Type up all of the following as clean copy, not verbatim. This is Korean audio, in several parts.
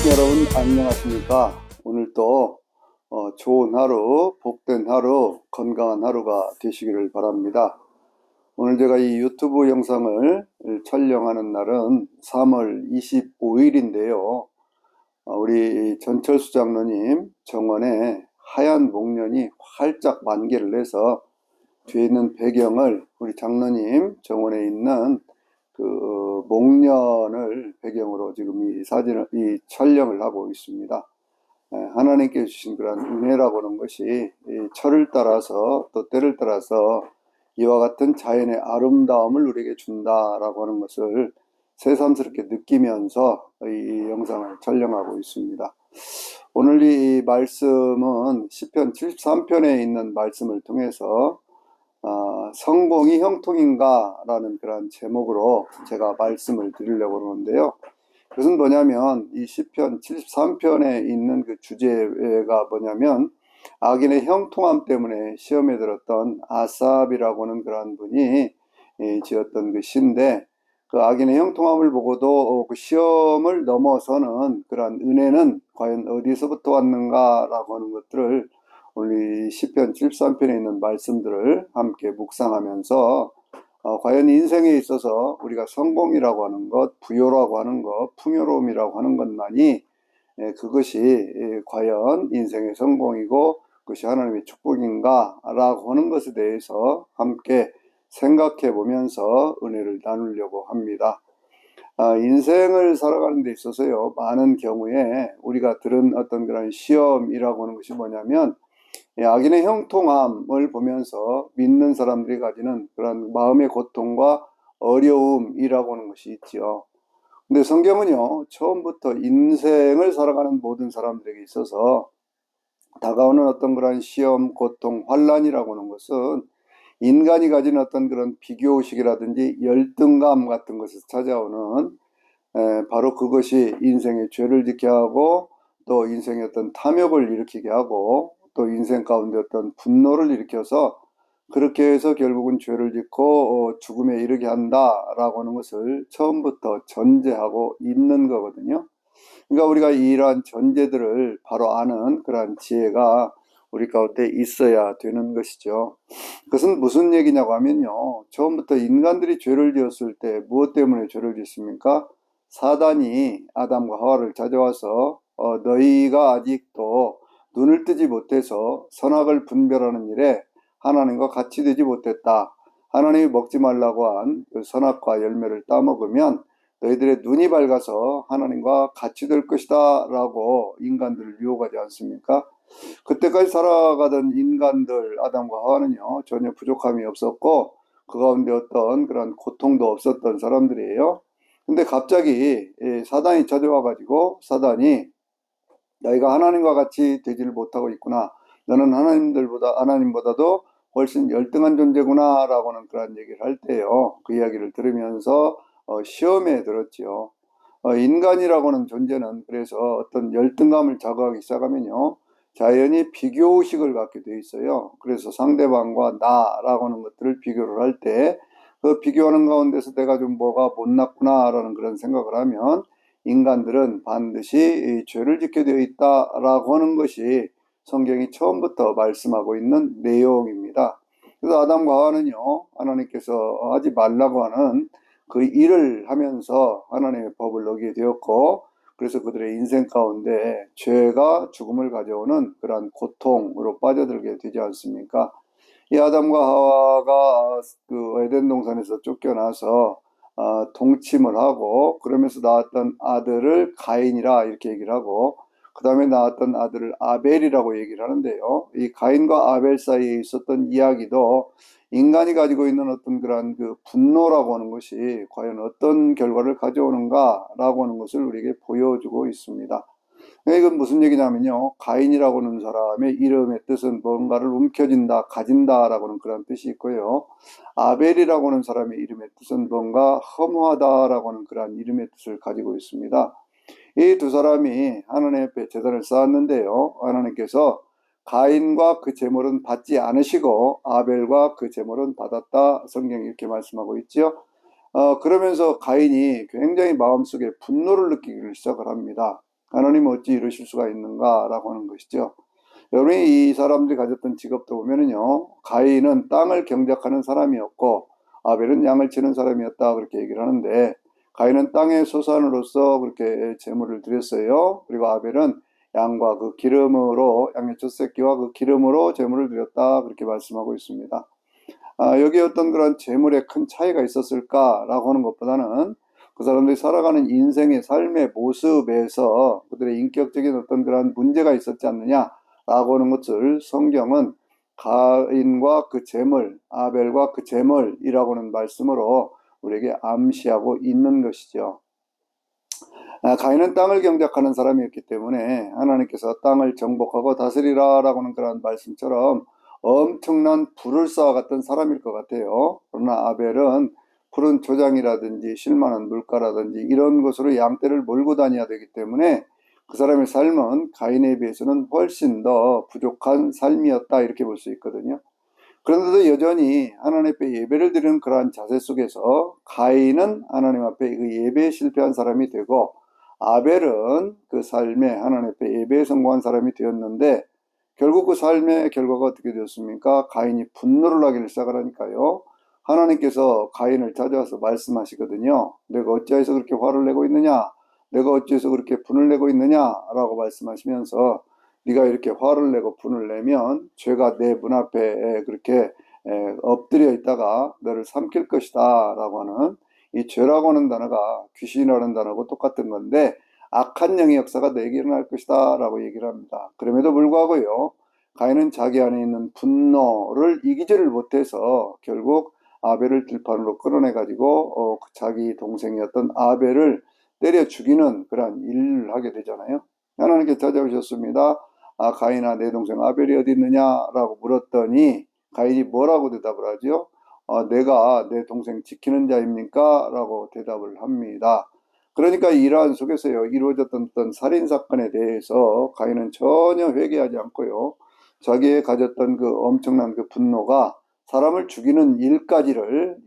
여러분 안녕하십니까? 오늘 또 좋은 하루, 복된 하루, 건강한 하루가 되시기를 바랍니다. 오늘 제가 이 유튜브 영상을 촬영하는 날은 3월 25일인데요. 우리 전철수 장로님 정원에 하얀 목련이 활짝 만개를 해서 뒤에 있는 배경을 우리 장로님 정원에 있는 그 목련을 배경으로 지금 이 촬영을 하고 있습니다. 하나님께 주신 그런 은혜라고 하는 것이 이 철을 따라서 또 때를 따라서 이와 같은 자연의 아름다움을 우리에게 준다라고 하는 것을 새삼스럽게 느끼면서 이 영상을 촬영하고 있습니다. 오늘 이 말씀은 시편 73편에 있는 말씀을 통해서 성공이 형통인가 라는 그런 제목으로 제가 말씀을 드리려고 그러는데요. 그것은 뭐냐면 이 시편 73편에 있는 그 주제가 뭐냐면 악인의 형통함 때문에 시험에 들었던 아삽이라고 하는 그런 분이 지었던 그 시인데, 그 악인의 형통함을 보고도 그 시험을 넘어서는 그런 은혜는 과연 어디서부터 왔는가라고 하는 것들을 오늘 이 시편 73편에 있는 말씀들을 함께 묵상하면서 과연 인생에 있어서 우리가 성공이라고 하는 것, 부요라고 하는 것, 풍요로움이라고 하는 것만이 그것이 과연 인생의 성공이고 그것이 하나님의 축복인가 라고 하는 것에 대해서 함께 생각해 보면서 은혜를 나누려고 합니다. 인생을 살아가는 데 있어서요, 많은 경우에 우리가 들은 어떤 그런 시험이라고 하는 것이 뭐냐면 악인의 형통함을 보면서 믿는 사람들이 가지는 그런 마음의 고통과 어려움이라고 하는 것이 있지요. 근데 성경은요, 처음부터 인생을 살아가는 모든 사람들에게 있어서 다가오는 어떤 그런 시험, 고통, 환란이라고 하는 것은 인간이 가진 어떤 그런 비교의식이라든지 열등감 같은 것에서 찾아오는 바로 그것이 인생의 죄를 짓게 하고 또 인생의 어떤 탐욕을 일으키게 하고 또 인생 가운데 어떤 분노를 일으켜서 그렇게 해서 결국은 죄를 짓고 죽음에 이르게 한다라고 하는 것을 처음부터 전제하고 있는 거거든요. 그러니까 우리가 이러한 전제들을 바로 아는 그러한 지혜가 우리 가운데 있어야 되는 것이죠. 그것은 무슨 얘기냐고 하면요, 처음부터 인간들이 죄를 지었을 때 무엇 때문에 죄를 짓습니까? 사단이 아담과 하와를 찾아와서 너희가 아직도 눈을 뜨지 못해서 선악을 분별하는 일에 하나님과 같이 되지 못했다. 하나님이 먹지 말라고 한 그 선악과 열매를 따먹으면 너희들의 눈이 밝아서 하나님과 같이 될 것이다 라고 인간들을 유혹하지 않습니까? 그때까지 살아가던 인간들 아담과 하와는요, 전혀 부족함이 없었고 그 가운데 어떤 그런 고통도 없었던 사람들이에요. 근데 갑자기 사단이 찾아와 가지고 사단이 너희가 하나님과 같이 되지를 못하고 있구나, 너는 하나님보다도 훨씬 열등한 존재구나 라고 하는 그런 얘기를 할 때요, 그 이야기를 들으면서 시험에 들었지요. 인간이라고 하는 존재는 그래서 어떤 열등감을 자극하기 시작하면요, 자연히 비교의식을 갖게 돼 있어요. 그래서 상대방과 나라고 하는 것들을 비교를 할 때 그 비교하는 가운데서 내가 좀 뭐가 못났구나라는 그런 생각을 하면 인간들은 반드시 죄를 짓게 되어 있다라고 하는 것이 성경이 처음부터 말씀하고 있는 내용입니다. 그래서 아담과 하와는요, 하나님께서 하지 말라고 하는 그 일을 하면서 하나님의 법을 어기게 되었고, 그래서 그들의 인생 가운데 죄가 죽음을 가져오는 그러한 고통으로 빠져들게 되지 않습니까? 이 아담과 하와가 그 에덴 동산에서 쫓겨나서 동침을 하고 그러면서 낳았던 아들을 가인이라 이렇게 얘기를 하고, 그 다음에 낳았던 아들을 아벨이라고 얘기를 하는데요, 이 가인과 아벨 사이에 있었던 이야기도 인간이 가지고 있는 어떤 그런 그 분노라고 하는 것이 과연 어떤 결과를 가져오는가라고 하는 것을 우리에게 보여주고 있습니다. 이건 무슨 얘기냐면요, 가인이라고 하는 사람의 이름의 뜻은 뭔가를 움켜쥔다, 가진다라고 하는 그런 뜻이 있고요, 아벨이라고 하는 사람의 이름의 뜻은 뭔가 허무하다라고 하는 그런 이름의 뜻을 가지고 있습니다. 이 두 사람이 하나님 앞에 제단을 쌓았는데요, 하나님께서 가인과 그 제물은 받지 않으시고 아벨과 그 제물은 받았다, 성경이 이렇게 말씀하고 있죠. 그러면서 가인이 굉장히 마음속에 분노를 느끼기 시작을 합니다. 하나님 어찌 이러실 수가 있는가라고 하는 것이죠. 여러분이 이 사람들이 가졌던 직업도 보면은요, 가인은 땅을 경작하는 사람이었고 아벨은 양을 치는 사람이었다 그렇게 얘기를 하는데, 가인은 땅의 소산으로서 그렇게 제물을 드렸어요. 그리고 아벨은 양과 그 기름으로, 양의 첫 새끼와 그 기름으로 제물을 드렸다 그렇게 말씀하고 있습니다. 여기에 어떤 그런 재물에 큰 차이가 있었을까라고 하는 것보다는 그 사람들이 살아가는 인생의 삶의 모습에서 그들의 인격적인 어떤 그런 문제가 있었지 않느냐라고 하는 것을 성경은 가인과 그 재물, 아벨과 그 재물이라고 하는 말씀으로 우리에게 암시하고 있는 것이죠. 가인은 땅을 경작하는 사람이었기 때문에 하나님께서 땅을 정복하고 다스리라 라고 하는 그런 말씀처럼 엄청난 불을 쌓아갔던 사람일 것 같아요. 그러나 아벨은 푸른 초장이라든지 실만한 물가라든지 이런 것으로 양떼를 몰고 다녀야 되기 때문에 그 사람의 삶은 가인에 비해서는 훨씬 더 부족한 삶이었다 이렇게 볼 수 있거든요. 그런데도 여전히 하나님 앞에 예배를 드리는 그러한 자세 속에서 가인은 하나님 앞에 그 예배에 실패한 사람이 되고 아벨은 그 삶에 하나님 앞에 예배에 성공한 사람이 되었는데, 결국 그 삶의 결과가 어떻게 되었습니까? 가인이 분노를 하기를 시작하니까요. 하나님께서 가인을 찾아와서 말씀하시거든요. 내가 어찌해서 그렇게 화를 내고 있느냐? 내가 어찌해서 그렇게 분을 내고 있느냐? 라고 말씀하시면서, 네가 이렇게 화를 내고 분을 내면 죄가 내 문 앞에 그렇게 엎드려 있다가 너를 삼킬 것이다 라고 하는, 이 죄라고 하는 단어가 귀신이라는 단어하고 똑같은 건데 악한 영의 역사가 내게 일어날 것이다 라고 얘기를 합니다. 그럼에도 불구하고요, 가인은 자기 안에 있는 분노를 이기지를 못해서 결국 아벨을 들판으로 끌어내 가지고 자기 동생이었던 아벨을 때려 죽이는 그런 일을 하게 되잖아요. 하나님께 찾아오셨습니다. 가인아, 내 동생 아벨이 어디 있느냐라고 물었더니 가인이 뭐라고 대답을 하죠? 내가 내 동생 지키는 자입니까? 라고 대답을 합니다. 그러니까 이러한 속에서요, 이루어졌던 어떤 살인사건에 대해서 가인은 전혀 회개하지 않고요, 자기의 가졌던 그 엄청난 그 분노가 사람을 죽이는 일까지를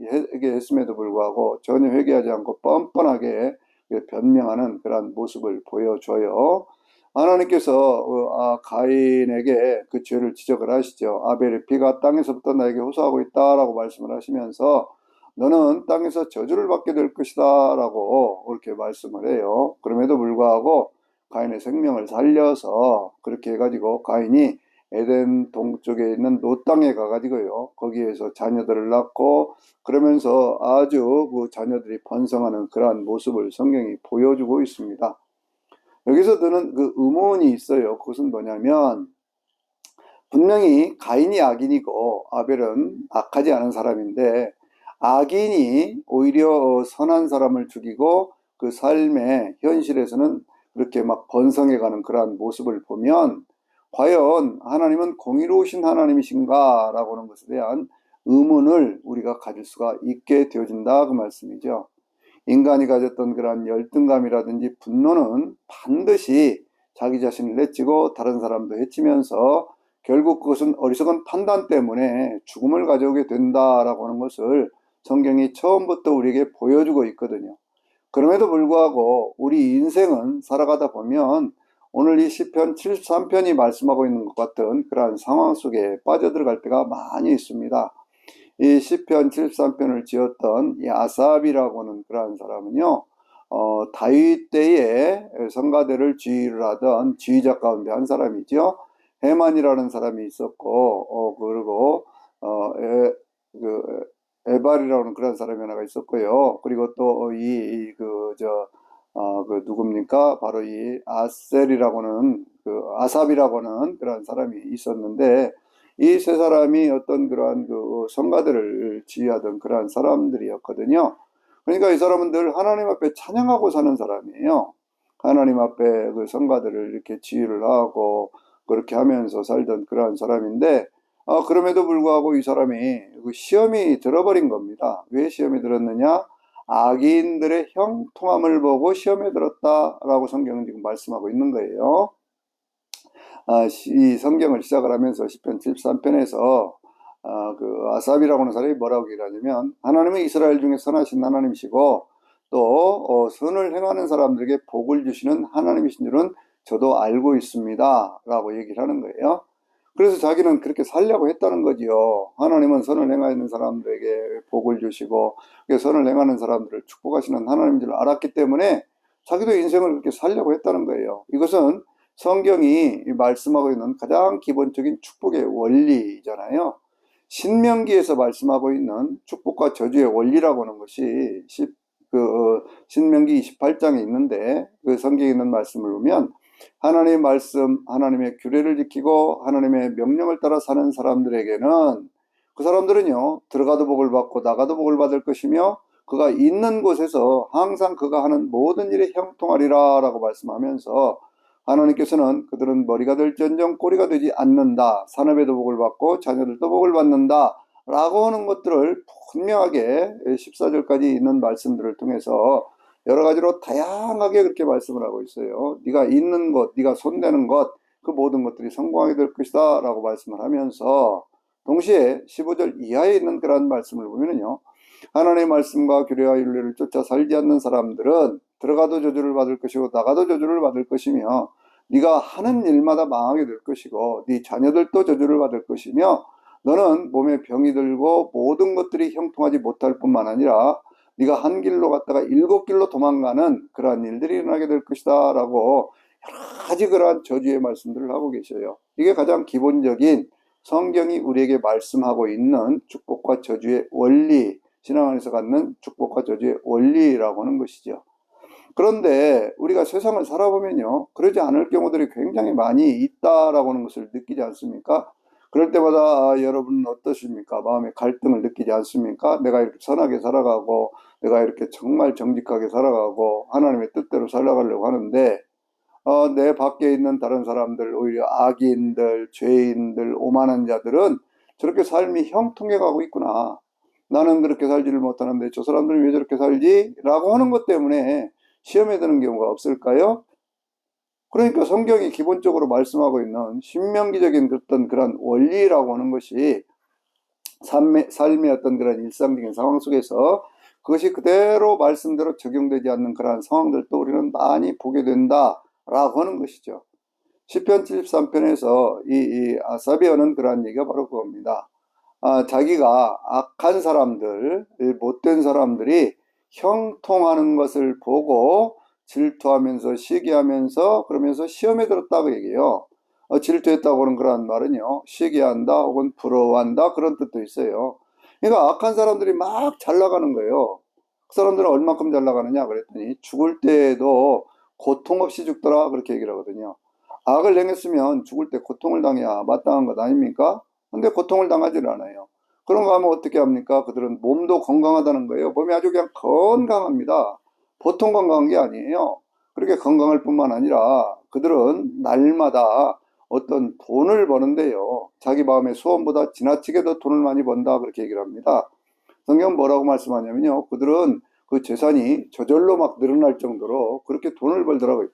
했음에도 불구하고 전혀 회개하지 않고 뻔뻔하게 변명하는 그런 모습을 보여줘요. 하나님께서 가인에게 그 죄를 지적을 하시죠. 아벨의 피가 땅에서부터 나에게 호소하고 있다라고 말씀을 하시면서 너는 땅에서 저주를 받게 될 것이다 라고 그렇게 말씀을 해요. 그럼에도 불구하고 가인의 생명을 살려서 그렇게 해가지고 가인이 에덴 동쪽에 있는 노 땅에 가가지고요, 거기에서 자녀들을 낳고 그러면서 아주 그 자녀들이 번성하는 그러한 모습을 성경이 보여주고 있습니다. 여기서 드는 그 의문이 있어요. 그것은 뭐냐면, 분명히 가인이 악인이고 아벨은 악하지 않은 사람인데, 악인이 오히려 선한 사람을 죽이고 그 삶의 현실에서는 그렇게 막 번성해가는 그러한 모습을 보면 과연 하나님은 공의로우신 하나님이신가 라고 하는 것에 대한 의문을 우리가 가질 수가 있게 되어진다 그 말씀이죠. 인간이 가졌던 그런 열등감이라든지 분노는 반드시 자기 자신을 해치고 다른 사람도 해치면서 결국 그것은 어리석은 판단 때문에 죽음을 가져오게 된다라고 하는 것을 성경이 처음부터 우리에게 보여주고 있거든요. 그럼에도 불구하고 우리 인생은 살아가다 보면 오늘 이 시편 73편이 말씀하고 있는 것 같은 그러한 상황 속에 빠져들어갈 때가 많이 있습니다. 이 시편 73편을 지었던 이 아삽이라고 하는 그러한 사람은요, 다윗 때에 성가대를 지휘를 하던 지휘자 가운데 한 사람이죠. 헤만이라는 사람이 있었고, 그리고 그 에발이라는 그런 사람이 하나가 있었고요. 그리고 또 그 누굽니까? 바로 이 아셀이라고는 그 아삽이라고는 그런 사람이 있었는데, 이 세 사람이 어떤 그러한 그 성가들을 지휘하던 그러한 사람들이었거든요. 그러니까 이 사람은 늘 하나님 앞에 찬양하고 사는 사람이에요. 하나님 앞에 그 성가들을 이렇게 지휘를 하고 그렇게 하면서 살던 그러한 사람인데, 그럼에도 불구하고 이 사람이 그 시험이 들어버린 겁니다. 왜 시험이 들었느냐? 악인들의 형통함을 보고 시험에 들었다라고 성경은 지금 말씀하고 있는 거예요. 이 성경을 시작을 하면서 시편 73편에서 그 아삽이라고 하는 사람이 뭐라고 얘기하냐면, 하나님은 이스라엘 중에 선하신 하나님이시고 또 선을 행하는 사람들에게 복을 주시는 하나님이신 줄은 저도 알고 있습니다 라고 얘기를 하는 거예요. 그래서 자기는 그렇게 살려고 했다는 거지요. 하나님은 선을 행하는 사람들에게 복을 주시고 선을 행하는 사람들을 축복하시는 하나님인 줄 알았기 때문에 자기도 인생을 그렇게 살려고 했다는 거예요. 이것은 성경이 말씀하고 있는 가장 기본적인 축복의 원리잖아요. 신명기에서 말씀하고 있는 축복과 저주의 원리라고 하는 것이 신명기 28장에 있는데, 그 성경에 있는 말씀을 보면 하나님의 말씀, 하나님의 규례를 지키고 하나님의 명령을 따라 사는 사람들에게는, 그 사람들은요 들어가도 복을 받고 나가도 복을 받을 것이며 그가 있는 곳에서 항상 그가 하는 모든 일에 형통하리라 라고 말씀하면서, 하나님께서는 그들은 머리가 될지언정 꼬리가 되지 않는다, 산업에도 복을 받고 자녀들도 복을 받는다 라고 하는 것들을 분명하게 14절까지 있는 말씀들을 통해서 여러 가지로 다양하게 그렇게 말씀을 하고 있어요. 네가 있는 것, 네가 손대는 것, 그 모든 것들이 성공하게 될 것이다 라고 말씀을 하면서, 동시에 15절 이하에 있는 그런 말씀을 보면요, 하나님의 말씀과 규례와 윤리를 쫓아 살지 않는 사람들은 들어가도 저주를 받을 것이고 나가도 저주를 받을 것이며 네가 하는 일마다 망하게 될 것이고 네 자녀들도 저주를 받을 것이며 너는 몸에 병이 들고 모든 것들이 형통하지 못할 뿐만 아니라 네가 한 길로 갔다가 7길로 도망가는 그러한 일들이 일어나게 될 것이다 라고 여러 가지 그러한 저주의 말씀들을 하고 계셔요. 이게 가장 기본적인 성경이 우리에게 말씀하고 있는 축복과 저주의 원리, 신앙 안에서 갖는 축복과 저주의 원리라고 하는 것이죠. 그런데 우리가 세상을 살아보면요, 그러지 않을 경우들이 굉장히 많이 있다라고 하는 것을 느끼지 않습니까? 그럴 때마다 여러분은 어떠십니까? 마음의 갈등을 느끼지 않습니까? 내가 이렇게 선하게 살아가고 내가 이렇게 정말 정직하게 살아가고 하나님의 뜻대로 살아가려고 하는데 내 밖에 있는 다른 사람들, 오히려 악인들, 죄인들, 오만한 자들은 저렇게 삶이 형통해 가고 있구나. 나는 그렇게 살지를 못하는데 저 사람들은 왜 저렇게 살지? 라고 하는 것 때문에 시험에 드는 경우가 없을까요? 그러니까 성경이 기본적으로 말씀하고 있는 신명기적인 어떤 그런 원리라고 하는 것이 삶의 어떤 그런 일상적인 상황 속에서 그것이 그대로 말씀대로 적용되지 않는 그러한 상황들도 우리는 많이 보게 된다라고 하는 것이죠. 시편 73편에서 이 아삽이 하는 그러한 얘기가 바로 그겁니다. 자기가 악한 사람들, 못된 사람들이 형통하는 것을 보고 질투하면서 시기하면서 그러면서 시험에 들었다고 얘기해요. 질투했다고 하는 그런 말은요, 시기한다 혹은 부러워한다 그런 뜻도 있어요. 그러니까 악한 사람들이 막 잘 나가는 거예요. 그 사람들은 얼마큼 잘 나가느냐 그랬더니 죽을 때에도 고통 없이 죽더라 그렇게 얘기를 하거든요. 악을 행했으면 죽을 때 고통을 당해야 마땅한 것 아닙니까? 근데 고통을 당하지를 않아요. 그런 거 하면 어떻게 합니까? 그들은 몸도 건강하다는 거예요. 몸이 아주 그냥 건강합니다. 보통 건강한 게 아니에요. 그렇게 건강할 뿐만 아니라 그들은 날마다 어떤 돈을 버는데요, 자기 마음의 소원보다 지나치게 더 돈을 많이 번다 그렇게 얘기를 합니다. 성경은 뭐라고 말씀하냐면요, 그들은 그 재산이 저절로 막 늘어날 정도로 그렇게 돈을 벌더라고요.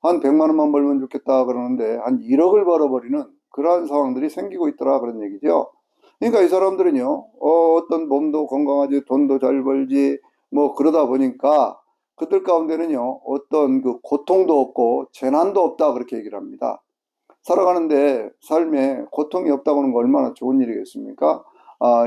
한 100만 원만 벌면 좋겠다 그러는데 한 1억을 벌어버리는 그러한 상황들이 생기고 있더라 그런 얘기죠. 그러니까 이 사람들은요, 어떤 몸도 건강하지 돈도 잘 벌지 뭐 그러다 보니까 그들 가운데는요 어떤 그 고통도 없고 재난도 없다 그렇게 얘기를 합니다. 살아가는데 삶에 고통이 없다고 하는 거 얼마나 좋은 일이겠습니까?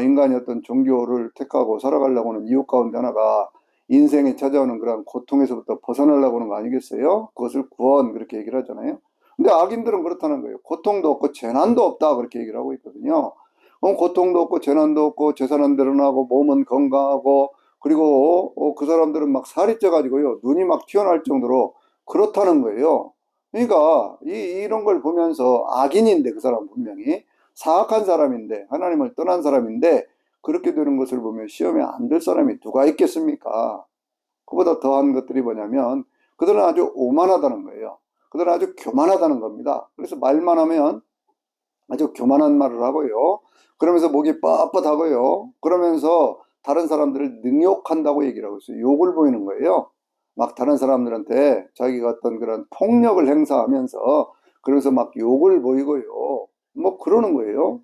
인간이 어떤 종교를 택하고 살아가려고 하는 이유 가운데 하나가 인생에 찾아오는 그런 고통에서부터 벗어나려고 하는 거 아니겠어요? 그것을 구원 그렇게 얘기를 하잖아요. 근데 악인들은 그렇다는 거예요. 고통도 없고 재난도 없다 그렇게 얘기를 하고 있거든요. 고통도 없고 재난도 없고 재산은 늘어나고 몸은 건강하고 그리고 그 사람들은 막 살이 쪄가지고요 눈이 막 튀어나올 정도로 그렇다는 거예요. 그러니까 이런 걸 보면서 악인인데 그 사람 분명히 사악한 사람인데 하나님을 떠난 사람인데 그렇게 되는 것을 보면 시험에 안 들 사람이 누가 있겠습니까? 그보다 더한 것들이 뭐냐면 그들은 아주 오만하다는 거예요. 그들은 아주 교만하다는 겁니다. 그래서 말만 하면 아주 교만한 말을 하고요. 그러면서 목이 뻣뻣하고요. 그러면서 다른 사람들을 능욕한다고 얘기를 하고 있어요. 욕을 보이는 거예요. 막 다른 사람들한테 자기가 어떤 그런 폭력을 행사하면서 그러면서 막 욕을 보이고요. 뭐 그러는 거예요.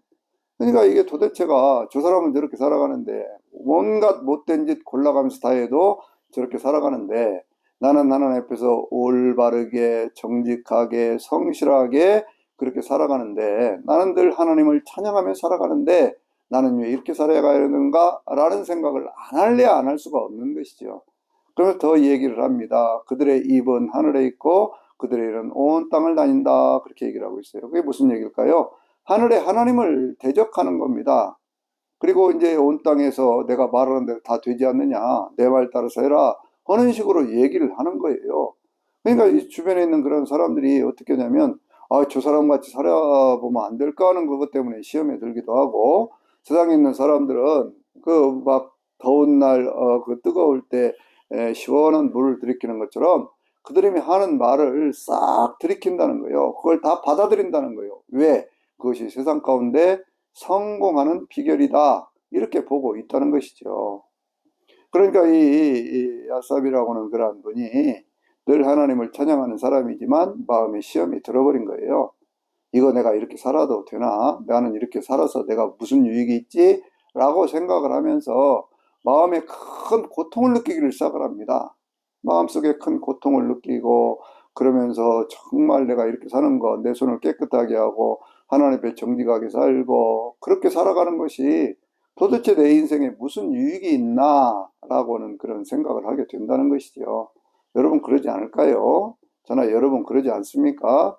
그러니까 이게 도대체가 저 사람은 저렇게 살아가는데 온갖 못된 짓 골라가면서 다 해도 저렇게 살아가는데 나는 하나님 앞에서 올바르게 정직하게 성실하게 그렇게 살아가는데 나는 늘 하나님을 찬양하며 살아가는데 나는 왜 이렇게 살아야 하는가 라는 생각을 안 할래 안 할 수가 없는 것이죠. 그래서 더 얘기를 합니다. 그들의 입은 하늘에 있고 그들의 일은 온 땅을 다닌다 그렇게 얘기를 하고 있어요. 그게 무슨 얘기일까요? 하늘에 하나님을 대적하는 겁니다. 그리고 이제 온 땅에서 내가 말하는 대로 다 되지 않느냐, 내 말 따라서 해라 하는 식으로 얘기를 하는 거예요. 그러니까 이 주변에 있는 그런 사람들이 어떻게 하냐면 저 사람 같이 살아보면 안 될까 하는 그것 때문에 시험에 들기도 하고, 세상에 있는 사람들은 그 막 더운 날 그 뜨거울 때 시원한 물을 들이키는 것처럼 그들이 하는 말을 싹 들이킨다는 거예요. 그걸 다 받아들인다는 거예요. 왜? 그것이 세상 가운데 성공하는 비결이다 이렇게 보고 있다는 것이죠. 그러니까 이 아삽이라고는 그러한 분이 늘 하나님을 찬양하는 사람이지만 마음에 시험이 들어버린 거예요. 이거 내가 이렇게 살아도 되나? 나는 이렇게 살아서 내가 무슨 유익이 있지? 라고 생각을 하면서 마음에 큰 고통을 느끼기를 시작을 합니다. 마음속에 큰 고통을 느끼고 그러면서 정말 내가 이렇게 사는 거, 내 손을 깨끗하게 하고 하나님 앞에 정직하게 살고 그렇게 살아가는 것이 도대체 내 인생에 무슨 유익이 있나? 라고는 그런 생각을 하게 된다는 것이죠. 여러분 그러지 않을까요? 저나 여러분 그러지 않습니까?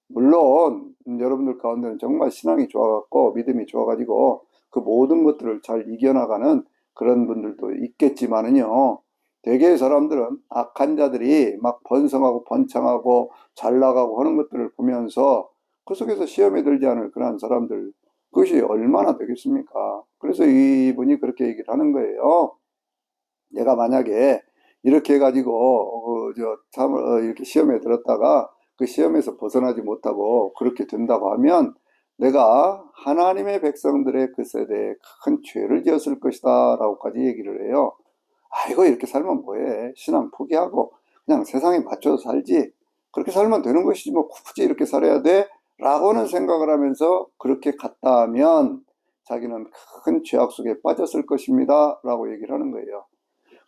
물론 여러분들 가운데는 정말 신앙이 좋아갖고 믿음이 좋아가지고 그 모든 것들을 잘 이겨나가는 그런 분들도 있겠지만은요, 대개의 사람들은 악한 자들이 막 번성하고 번창하고 잘 나가고 하는 것들을 보면서 그 속에서 시험에 들지 않을 그런 사람들, 그것이 얼마나 되겠습니까? 그래서 이분이 그렇게 얘기를 하는 거예요. 내가 만약에 이렇게 해가지고 이렇게 시험에 들었다가 그 시험에서 벗어나지 못하고 그렇게 된다고 하면 내가 하나님의 백성들의 그 세대에 큰 죄를 지었을 것이다 라고까지 얘기를 해요. 아이고 이렇게 살면 뭐해, 신앙 포기하고 그냥 세상에 맞춰서 살지, 그렇게 살면 되는 것이지 뭐 굳이 이렇게 살아야 돼? 라고는 생각을 하면서 그렇게 갔다 하면 자기는 큰 죄악 속에 빠졌을 것입니다 라고 얘기를 하는 거예요.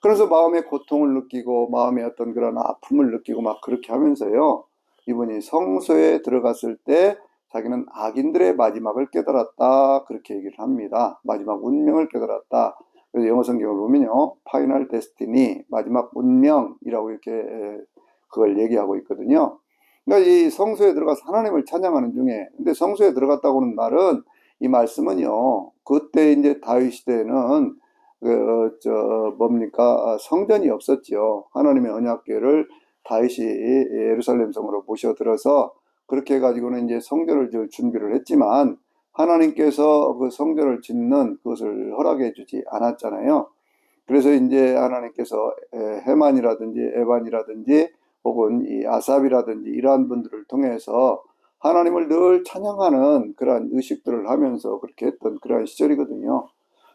그래서 마음의 고통을 느끼고 마음의 어떤 그런 아픔을 느끼고 막 그렇게 하면서요, 이분이 성소에 들어갔을 때 자기는 악인들의 마지막을 깨달았다 그렇게 얘기를 합니다. 마지막 운명을 깨달았다. 그래서 영어 성경을 보면요, 파이널 데스티니, 마지막 운명이라고 이렇게 그걸 얘기하고 있거든요. 그러니까 이 성소에 들어가서 하나님을 찬양하는 중에, 근데 성소에 들어갔다고는 말은, 이 말씀은요, 그때 이제 다윗 시대에는 뭡니까? 성전이 없었지요. 하나님의 언약궤를 다윗이 예루살렘 성으로 모셔들어서 그렇게 해가지고는 이제 성전을 지을 준비를 했지만 하나님께서 그 성전을 짓는 그것을 허락해 주지 않았잖아요. 그래서 이제 하나님께서 헤만이라든지 에반이라든지 혹은 이 아삽이라든지 이러한 분들을 통해서 하나님을 늘 찬양하는 그러한 의식들을 하면서 그렇게 했던 그러한 시절이거든요.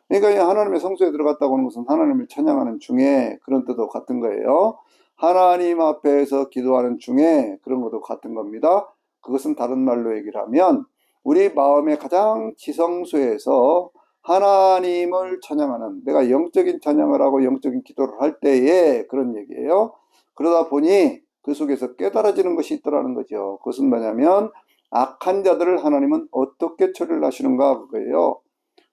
그러니까 이 하나님의 성소에 들어갔다고 하는 것은 하나님을 찬양하는 중에 그런 뜻도 같은 거예요. 하나님 앞에서 기도하는 중에 그런 것도 같은 겁니다. 그것은 다른 말로 얘기를 하면 우리 마음의 가장 지성소에서 하나님을 찬양하는, 내가 영적인 찬양을 하고 영적인 기도를 할 때에 그런 얘기예요. 그러다 보니 그 속에서 깨달아지는 것이 있더라는 거죠. 그것은 뭐냐면 악한 자들을 하나님은 어떻게 처리를 하시는가 그거예요.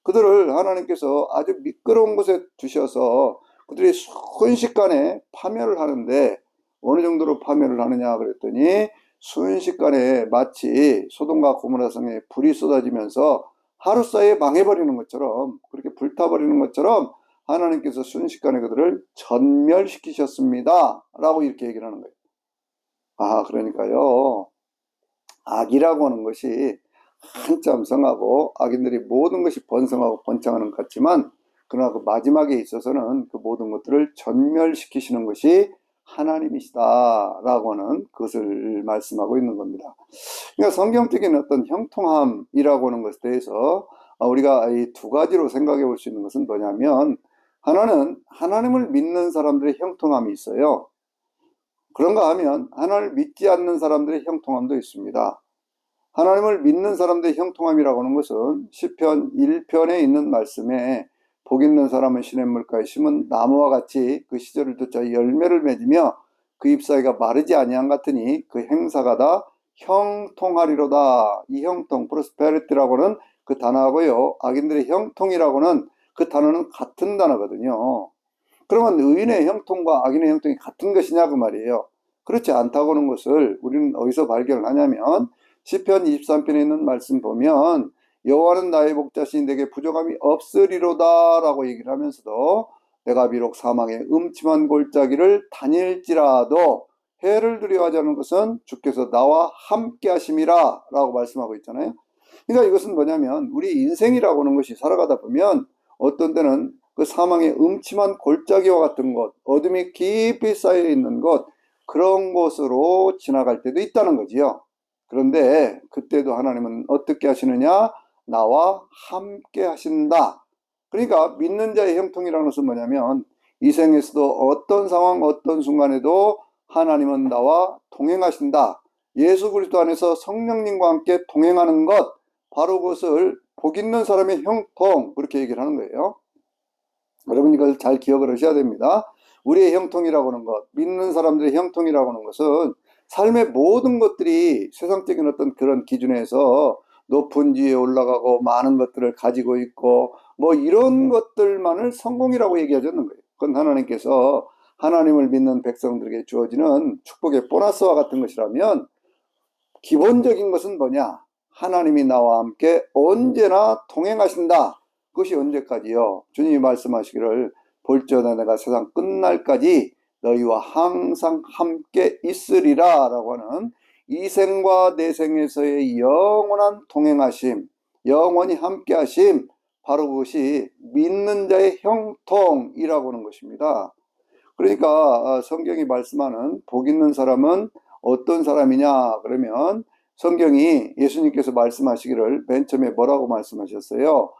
그들을 하나님께서 아주 미끄러운 곳에 두셔서 그들이 순식간에 파멸을 하는데, 어느 정도로 파멸을 하느냐 그랬더니 순식간에 마치 소돔과 고모라 성에 불이 쏟아지면서 하루 사이에 망해버리는 것처럼, 그렇게 불타버리는 것처럼 하나님께서 순식간에 그들을 전멸시키셨습니다 라고 이렇게 얘기를 하는 거예요. 그러니까요, 악이라고 하는 것이 한참 성하고 악인들이 모든 것이 번성하고 번창하는 것 같지만, 그러나 그 마지막에 있어서는 그 모든 것들을 전멸시키시는 것이 하나님이시다 라고 하는 그것을 말씀하고 있는 겁니다. 그러니까 성경적인 어떤 형통함이라고 하는 것에 대해서 우리가 이 두 가지로 생각해 볼 수 있는 것은 뭐냐면, 하나는 하나님을 믿는 사람들의 형통함이 있어요. 그런가 하면 하나님을 믿지 않는 사람들의 형통함도 있습니다. 하나님을 믿는 사람들의 형통함이라고 하는 것은 시편 1편에 있는 말씀에 복 있는 사람은 시냇물가에 심은 나무와 같이 그 시절을 듣자 열매를 맺으며 그 잎사귀가 마르지 아니한 같으니 그 행사가 다 형통하리로다. 이 형통, 프로스페리티라고는 그 단어하고요, 악인들의 형통이라고는 그 단어는 같은 단어거든요. 그러면 의인의 형통과 악인의 형통이 같은 것이냐 그 말이에요. 그렇지 않다고 하는 것을 우리는 어디서 발견을 하냐면 시편 23편에 있는 말씀 보면 여호와는 나의 목자시니 내게 부족함이 없으리로다 라고 얘기를 하면서도 내가 비록 사망의 음침한 골짜기를 다닐지라도 해를 두려워하지 않는 것은 주께서 나와 함께 하심이라 라고 말씀하고 있잖아요. 그러니까 이것은 뭐냐면 우리 인생이라고 하는 것이 살아가다 보면 어떤 때는 그 사망의 음침한 골짜기와 같은 곳, 어둠이 깊이 쌓여 있는 곳, 그런 곳으로 지나갈 때도 있다는 거지요. 그런데 그때도 하나님은 어떻게 하시느냐? 나와 함께 하신다. 그러니까 믿는 자의 형통이라는 것은 뭐냐면 이 생에서도 어떤 상황, 어떤 순간에도 하나님은 나와 동행하신다. 예수 그리스도 안에서 성령님과 함께 동행하는 것, 바로 그것을 복 있는 사람의 형통, 그렇게 얘기를 하는 거예요. 여러분 이걸 잘 기억을 하셔야 됩니다. 우리의 형통이라고 하는 것, 믿는 사람들의 형통이라고 하는 것은 삶의 모든 것들이 세상적인 어떤 그런 기준에서 높은 지위에 올라가고 많은 것들을 가지고 있고 뭐 이런 것들만을 성공이라고 얘기하지 않는 거예요. 그건 하나님께서 하나님을 믿는 백성들에게 주어지는 축복의 보너스와 같은 것이라면 기본적인 것은 뭐냐? 하나님이 나와 함께 언제나 동행하신다. 그것이 언제까지요? 주님이 말씀하시기를 볼지어다 내가 세상 끝날까지 너희와 항상 함께 있으리라 라고 하는 이 생과 내생에서의 영원한 동행하심, 영원히 함께 하심, 바로 그것이 믿는 자의 형통이라고 하는 것입니다. 그러니까 성경이 말씀하는 복 있는 사람은 어떤 사람이냐 그러면 성경이 예수님께서 말씀하시기를 맨 처음에 뭐라고 말씀하셨어요?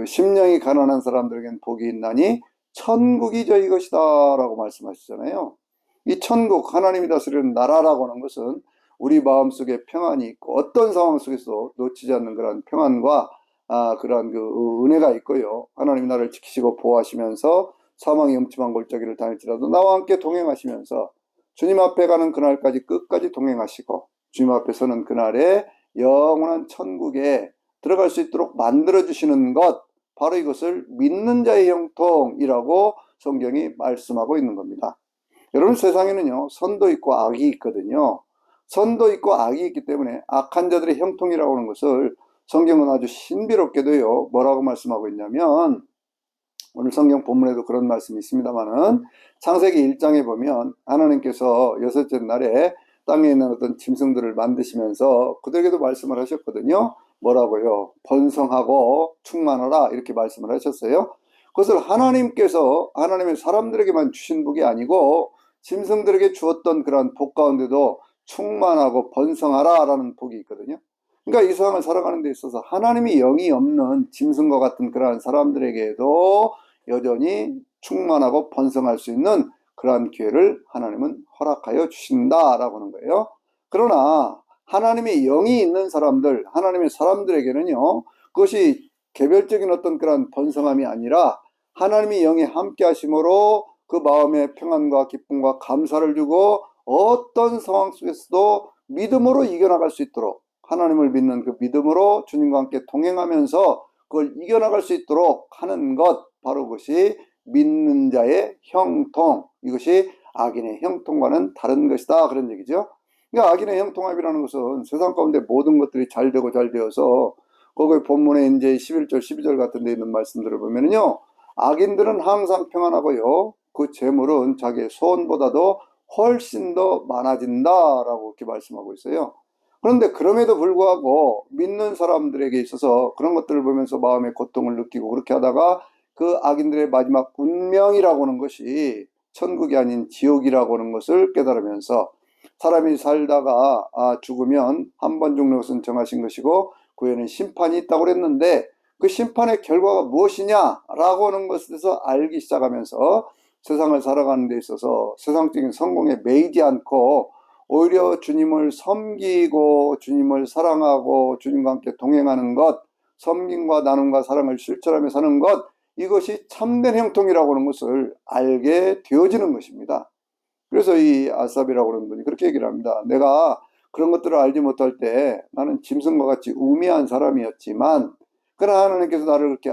심령이 가난한 사람들에겐 복이 있나니 천국이 저희 것이다 라고 말씀하시잖아요. 이 천국, 하나님이 다스리는 나라라고 하는 것은 우리 마음속에 평안이 있고 어떤 상황 속에서 놓치지 않는 그런 평안과 그런 그 은혜가 있고요. 하나님 나를 지키시고 보호하시면서 사망의 음침한 골짜기를 다닐지라도 나와 함께 동행하시면서 주님 앞에 가는 그날까지 끝까지 동행하시고 주님 앞에 서는 그날에 영원한 천국에 들어갈 수 있도록 만들어주시는 것, 바로 이것을 믿는 자의 형통이라고 성경이 말씀하고 있는 겁니다. 여러분 세상에는요 선도 있고 악이 있거든요. 선도 있고 악이 있기 때문에 악한 자들의 형통이라고 하는 것을 성경은 아주 신비롭게도요 뭐라고 말씀하고 있냐면 오늘 성경 본문에도 그런 말씀이 있습니다만은 창세기 1장에 보면 하나님께서 여섯째 날에 땅에 있는 어떤 짐승들을 만드시면서 그들에게도 말씀을 하셨거든요. 뭐라고요? 번성하고 충만하라 이렇게 말씀을 하셨어요. 그것을 하나님께서 하나님의 사람들에게만 주신 복이 아니고 짐승들에게 주었던 그런 복 가운데도 충만하고 번성하라 라는 복이 있거든요. 그러니까 이 세상을 살아가는 데 있어서 하나님이 영이 없는 짐승과 같은 그러한 사람들에게도 여전히 충만하고 번성할 수 있는 그러한 기회를 하나님은 허락하여 주신다라고 하는 거예요. 그러나 하나님의 영이 있는 사람들, 하나님의 사람들에게는요, 그것이 개별적인 어떤 그런 번성함이 아니라 하나님의 영이 함께 하심으로 그 마음의 평안과 기쁨과 감사를 주고 어떤 상황 속에서도 믿음으로 이겨나갈 수 있도록 하나님을 믿는 그 믿음으로 주님과 함께 동행하면서 그걸 이겨나갈 수 있도록 하는 것, 바로 그것이 믿는 자의 형통, 이것이 악인의 형통과는 다른 것이다 그런 얘기죠. 그러니까 악인의 형통함이라는 것은 세상 가운데 모든 것들이 잘 되고 잘 되어서 거기 본문에 이제 11절 12절 같은 데 있는 말씀들을 보면요 악인들은 항상 평안하고요 그 재물은 자기의 소원보다도 훨씬 더 많아진다라고 이렇게 말씀하고 있어요. 그런데 그럼에도 불구하고 믿는 사람들에게 있어서 그런 것들을 보면서 마음의 고통을 느끼고 그렇게 하다가 그 악인들의 마지막 운명이라고 하는 것이 천국이 아닌 지옥이라고 하는 것을 깨달으면서 사람이 살다가 죽으면 한 번 죽는 것은 정하신 것이고 그 후에는 심판이 있다고 그랬는데 그 심판의 결과가 무엇이냐라고 하는 것에 대해서 알기 시작하면서 세상을 살아가는 데 있어서 세상적인 성공에 매이지 않고 오히려 주님을 섬기고 주님을 사랑하고 주님과 함께 동행하는 것, 섬김과 나눔과 사랑을 실천하며 사는 것, 이것이 참된 형통이라고 하는 것을 알게 되어지는 것입니다. 그래서 이 아삽이라고 하는 분이 그렇게 얘기를 합니다. 내가 그런 것들을 알지 못할 때 나는 짐승과 같이 우매한 사람이었지만, 그러나 하나님께서 나를 그렇게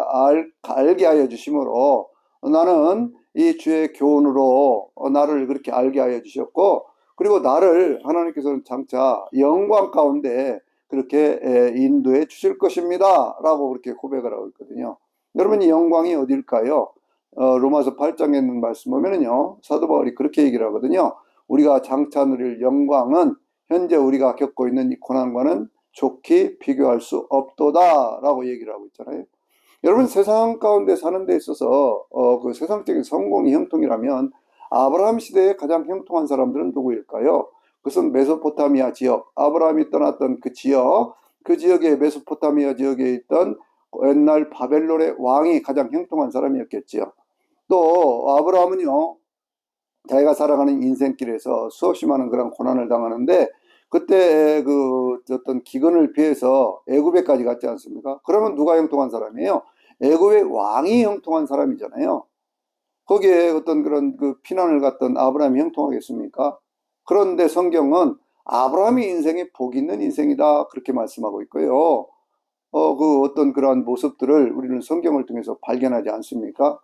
알게 하여 주심으로 나는 이 주의 교훈으로 나를 그렇게 알게 하여 주셨고, 그리고 나를 하나님께서는 장차 영광 가운데 그렇게 인도해 주실 것입니다 라고 그렇게 고백을 하고 있거든요. 여러분, 이 영광이 어딜까요? 로마서 8장에 있는 말씀 보면은요, 사도 바울이 그렇게 얘기를 하거든요. 우리가 장차 누릴 영광은 현재 우리가 겪고 있는 이 고난과는 좋게 비교할 수 없도다 라고 얘기를 하고 있잖아요. 여러분, 세상 가운데 사는 데 있어서 그 세상적인 성공이 형통이라면 아브라함 시대에 가장 형통한 사람들은 누구일까요? 그것은 메소포타미아 지역, 아브라함이 떠났던 그 지역, 그 지역에 메소포타미아 지역에 있던 옛날 바벨론의 왕이 가장 형통한 사람이었겠지요. 또 아브라함은요, 자기가 살아가는 인생길에서 수없이 많은 그런 고난을 당하는데, 그때 그 어떤 기근을 피해서 애굽에까지 갔지 않습니까? 그러면 누가 형통한 사람이에요? 애굽의 왕이 형통한 사람이잖아요. 거기에 어떤 그런 그 피난을 갔던 아브라함이 형통하겠습니까? 그런데 성경은 아브라함의 인생이 복 있는 인생이다 그렇게 말씀하고 있고요. 그 어떤 그러한 모습들을 우리는 성경을 통해서 발견하지 않습니까?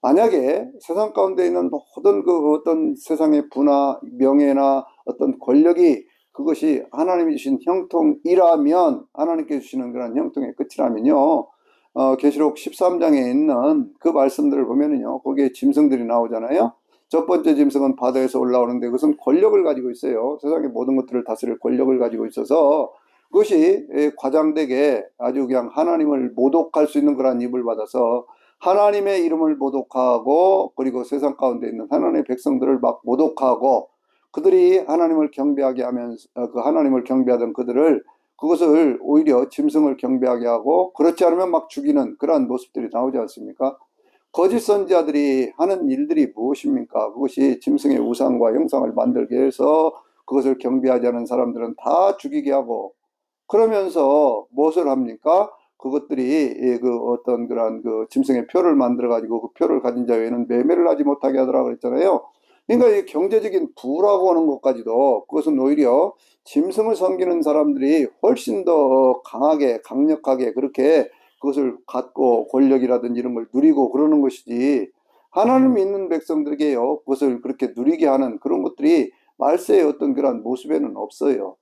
만약에 세상 가운데 있는 모든 그 어떤 세상의 부나 명예나 어떤 권력이 그것이 하나님이 주신 형통이라면, 하나님께 주시는 그런 형통의 끝이라면요, 계시록 13장에 있는 그 말씀들을 보면은요, 거기에 짐승들이 나오잖아요. 첫 번째 짐승은 바다에서 올라오는데 그것은 권력을 가지고 있어요. 세상의 모든 것들을 다스릴 권력을 가지고 있어서 그것이 과장되게 아주 그냥 하나님을 모독할 수 있는 그런 입을 받아서 하나님의 이름을 모독하고, 그리고 세상 가운데 있는 하나님의 백성들을 막 모독하고, 그들이 하나님을 경배하게 하면서 그 하나님을 경배하던 그것을 오히려 짐승을 경배하게 하고, 그렇지 않으면 막 죽이는 그러한 모습들이 나오지 않습니까? 거짓 선지자들이 하는 일들이 무엇입니까? 그것이 짐승의 우상과 형상을 만들게 해서 그것을 경배하지 않은 사람들은 다 죽이게 하고, 그러면서 무엇을 합니까? 그것들이 그 어떤 그런 그 짐승의 표를 만들어 가지고 그 표를 가진 자에는 매매를 하지 못하게 하더라 그랬잖아요. 그러니까 이 경제적인 부라고 하는 것까지도, 그것은 오히려 짐승을 섬기는 사람들이 훨씬 더 강하게 강력하게 그렇게 그것을 갖고 권력이라든지 이런 걸 누리고 그러는 것이지, 하나님 믿는 백성들에게요 그것을 그렇게 누리게 하는 그런 것들이 말세의 어떤 그런 모습에는 없어요.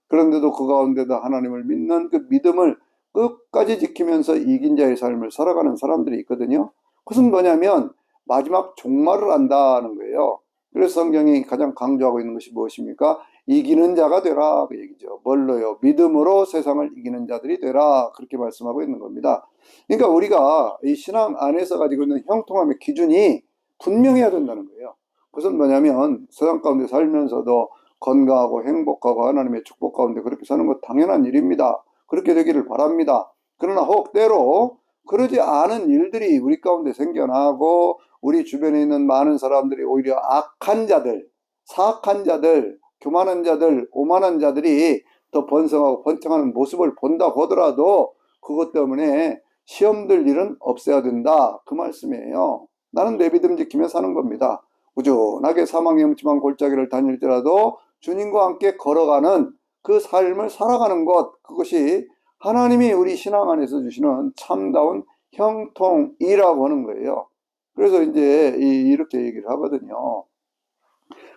그런데도 그 가운데도 하나님을 믿는 그 믿음을 끝까지 지키면서 이긴 자의 삶을 살아가는 사람들이 있거든요. 그것은 뭐냐면 마지막 종말을 안다는 거예요. 그래서 성경이 가장 강조하고 있는 것이 무엇입니까? 이기는 자가 되라 그 얘기죠. 뭘로요? 믿음으로 세상을 이기는 자들이 되라 그렇게 말씀하고 있는 겁니다. 그러니까 우리가 이 신앙 안에서 가지고 있는 형통함의 기준이 분명해야 된다는 거예요. 그것은 뭐냐면 세상 가운데 살면서도 건강하고 행복하고 하나님의 축복 가운데 그렇게 사는 것 당연한 일입니다. 그렇게 되기를 바랍니다. 그러나 혹 때로 그러지 않은 일들이 우리 가운데 생겨나고, 우리 주변에 있는 많은 사람들이 오히려 악한 자들, 사악한 자들, 교만한 자들, 오만한 자들이 더 번성하고 번창하는 모습을 본다고 하더라도 그것 때문에 시험 들 일은 없어야 된다 그 말씀이에요. 나는 내 믿음 지키며 사는 겁니다. 꾸준하게 사망의 음침한 골짜기를 다닐지라도 주님과 함께 걸어가는 그 삶을 살아가는 것, 그것이 하나님이 우리 신앙 안에서 주시는 참다운 형통이라고 하는 거예요. 그래서 이제 이렇게 얘기를 하거든요.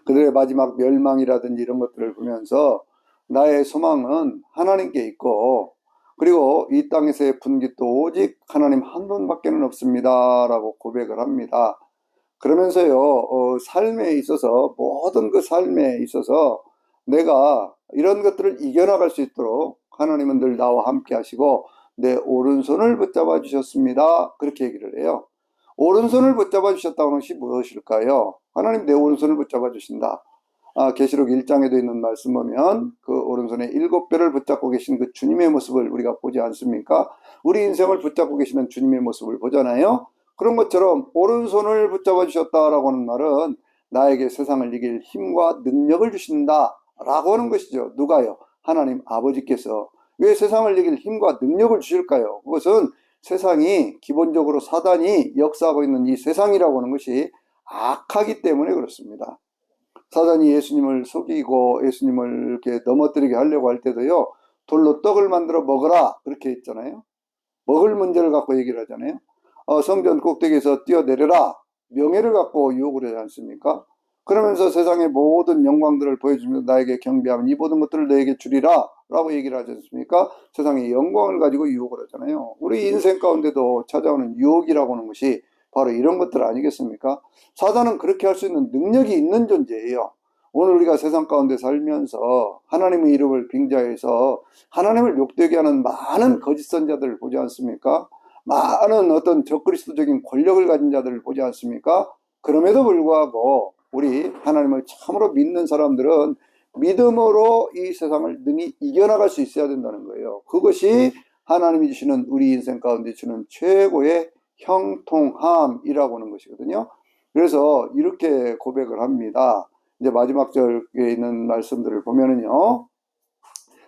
그들의 마지막 멸망이라든지 이런 것들을 보면서 나의 소망은 하나님께 있고, 그리고 이 땅에서의 분깃도 오직 하나님 한 분밖에는 없습니다 라고 고백을 합니다. 그러면서요, 삶에 있어서, 모든 그 삶에 있어서 내가 이런 것들을 이겨나갈 수 있도록 하나님은 늘 나와 함께 하시고 내 오른손을 붙잡아 주셨습니다. 그렇게 얘기를 해요. 오른손을 붙잡아 주셨다는 것이 무엇일까요? 하나님 내 오른손을 붙잡아 주신다. 계시록 1장에도 있는 말씀 보면 그 오른손에 7뼈를 붙잡고 계신 그 주님의 모습을 우리가 보지 않습니까? 우리 인생을 붙잡고 계시는 주님의 모습을 보잖아요. 그런 것처럼 오른손을 붙잡아 주셨다라고 하는 말은 나에게 세상을 이길 힘과 능력을 주신다 라고 하는 것이죠. 누가요? 하나님 아버지께서. 왜 세상을 이길 힘과 능력을 주실까요? 그것은 세상이 기본적으로 사단이 역사하고 있는 이 세상이라고 하는 것이 악하기 때문에 그렇습니다. 사단이 예수님을 속이고 예수님을 이렇게 넘어뜨리게 하려고 할 때도요, 돌로 떡을 만들어 먹어라 그렇게 했잖아요. 먹을 문제를 갖고 얘기를 하잖아요. 성전 꼭대기에서 뛰어내려라 명예를 갖고 유혹을 하지 않습니까? 그러면서 세상의 모든 영광들을 보여주면서 나에게 경배하면 이 모든 것들을 너에게 주리라 라고 얘기를 하지 않습니까? 세상의 영광을 가지고 유혹을 하잖아요. 우리 인생 가운데도 찾아오는 유혹이라고 하는 것이 바로 이런 것들 아니겠습니까? 사단은 그렇게 할 수 있는 능력이 있는 존재예요. 오늘 우리가 세상 가운데 살면서 하나님의 이름을 빙자해서 하나님을 욕되게 하는 많은 거짓 선자들을 보지 않습니까? 많은 어떤 적그리스도적인 권력을 가진 자들을 보지 않습니까? 그럼에도 불구하고 우리 하나님을 참으로 믿는 사람들은 믿음으로 이 세상을 능히 이겨나갈 수 있어야 된다는 거예요. 그것이 하나님이 주시는 우리 인생 가운데 주는 최고의 형통함이라고 하는 것이거든요. 그래서 이렇게 고백을 합니다. 이제 마지막 절에 있는 말씀들을 보면은요,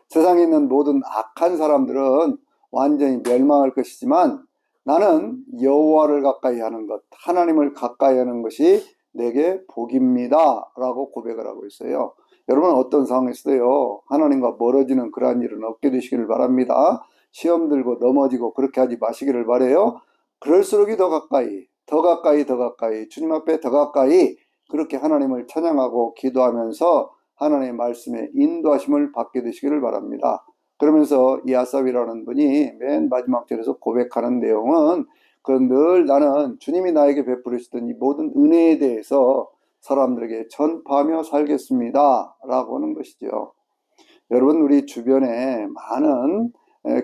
세상에 있는 모든 악한 사람들은 완전히 멸망할 것이지만 나는 여호와를 가까이 하는 것, 하나님을 가까이 하는 것이 내게 복입니다 라고 고백을 하고 있어요. 여러분 어떤 상황에서도요, 하나님과 멀어지는 그러한 일은 없게 되시기를 바랍니다. 시험 들고 넘어지고 그렇게 하지 마시기를 바라요. 그럴수록이 더 가까이, 더 가까이, 더 가까이, 주님 앞에 더 가까이 그렇게 하나님을 찬양하고 기도하면서 하나님의 말씀에 인도하심을 받게 되시기를 바랍니다. 그러면서 이 아삽이라는 분이 맨 마지막 절에서 고백하는 내용은 그 늘 나는 주님이 나에게 베풀으시던 이 모든 은혜에 대해서 사람들에게 전파하며 살겠습니다 라고 하는 것이죠. 여러분 우리 주변에 많은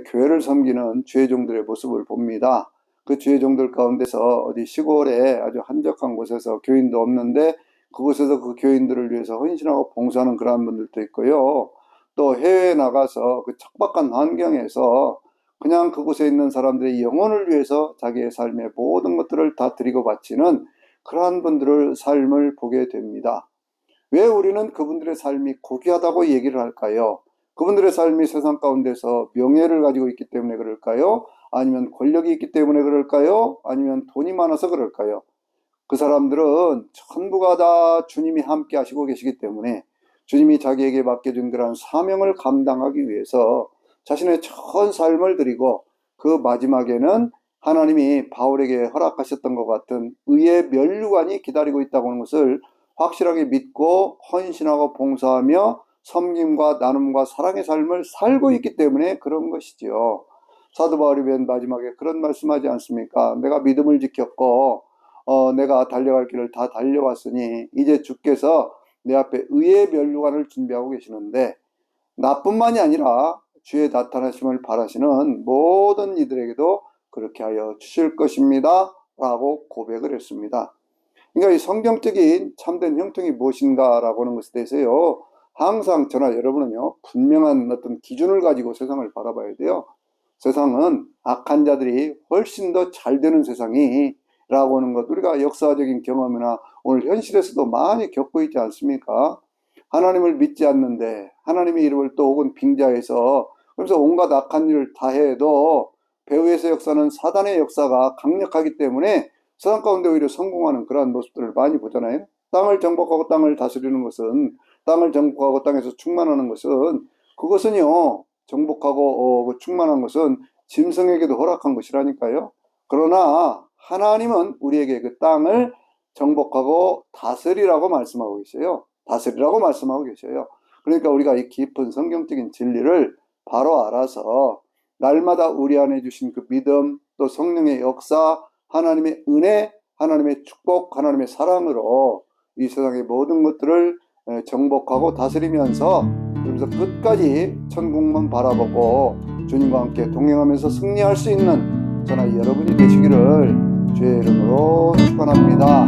교회를 섬기는 주의종들의 모습을 봅니다. 그 주의종들 가운데서 어디 시골에 아주 한적한 곳에서 교인도 없는데 그곳에서 그 교인들을 위해서 헌신하고 봉사하는 그러한 분들도 있고요. 또 해외에 나가서 그 척박한 환경에서 그냥 그곳에 있는 사람들의 영혼을 위해서 자기의 삶의 모든 것들을 다 드리고 바치는 그러한 분들의 삶을 보게 됩니다. 왜 우리는 그분들의 삶이 고귀하다고 얘기를 할까요? 그분들의 삶이 세상 가운데서 명예를 가지고 있기 때문에 그럴까요? 아니면 권력이 있기 때문에 그럴까요? 아니면 돈이 많아서 그럴까요? 그 사람들은 전부가 다 주님이 함께 하시고 계시기 때문에 주님이 자기에게 맡겨준 그런 사명을 감당하기 위해서 자신의 전 삶을 드리고 그 마지막에는 하나님이 바울에게 허락하셨던 것 같은 의의 면류관이 기다리고 있다고 하는 것을 확실하게 믿고 헌신하고 봉사하며 섬김과 나눔과 사랑의 삶을 살고 있기 때문에 그런 것이지요. 사도 바울이 맨 마지막에 그런 말씀하지 않습니까? 내가 믿음을 지켰고 내가 달려갈 길을 다 달려왔으니 이제 주께서 내 앞에 의의 면류관을 준비하고 계시는데 나뿐만이 아니라 주의 나타나심을 바라시는 모든 이들에게도 그렇게 하여 주실 것입니다 라고 고백을 했습니다. 그러니까 이 성경적인 참된 형통이 무엇인가 라고 하는 것에 대해서요, 항상 저나 여러분은요 분명한 어떤 기준을 가지고 세상을 바라봐야 돼요. 세상은 악한 자들이 훨씬 더 잘 되는 세상이 라고 하는 것, 우리가 역사적인 경험이나 오늘 현실에서도 많이 겪고 있지 않습니까? 하나님을 믿지 않는데 하나님의 이름을 또 혹은 빙자해서 그래서 온갖 악한 일을 다 해도 배후에서 역사는 사단의 역사가 강력하기 때문에 세상 가운데 오히려 성공하는 그러한 모습들을 많이 보잖아요. 땅을 정복하고 땅을 다스리는 것은, 땅을 정복하고 땅에서 충만하는 것은, 그것은요 정복하고 충만한 것은 짐승에게도 허락한 것이라니까요. 그러나 하나님은 우리에게 그 땅을 정복하고 다스리라고 말씀하고 계세요. 다스리라고 말씀하고 계셔요. 그러니까 우리가 이 깊은 성경적인 진리를 바로 알아서 날마다 우리 안에 주신 그 믿음, 또 성령의 역사, 하나님의 은혜, 하나님의 축복, 하나님의 사랑으로 이 세상의 모든 것들을 정복하고 다스리면서, 그러면서 끝까지 천국만 바라보고 주님과 함께 동행하면서 승리할 수 있는 저나 여러분이 되시기를 주의 이름으로 축원합니다.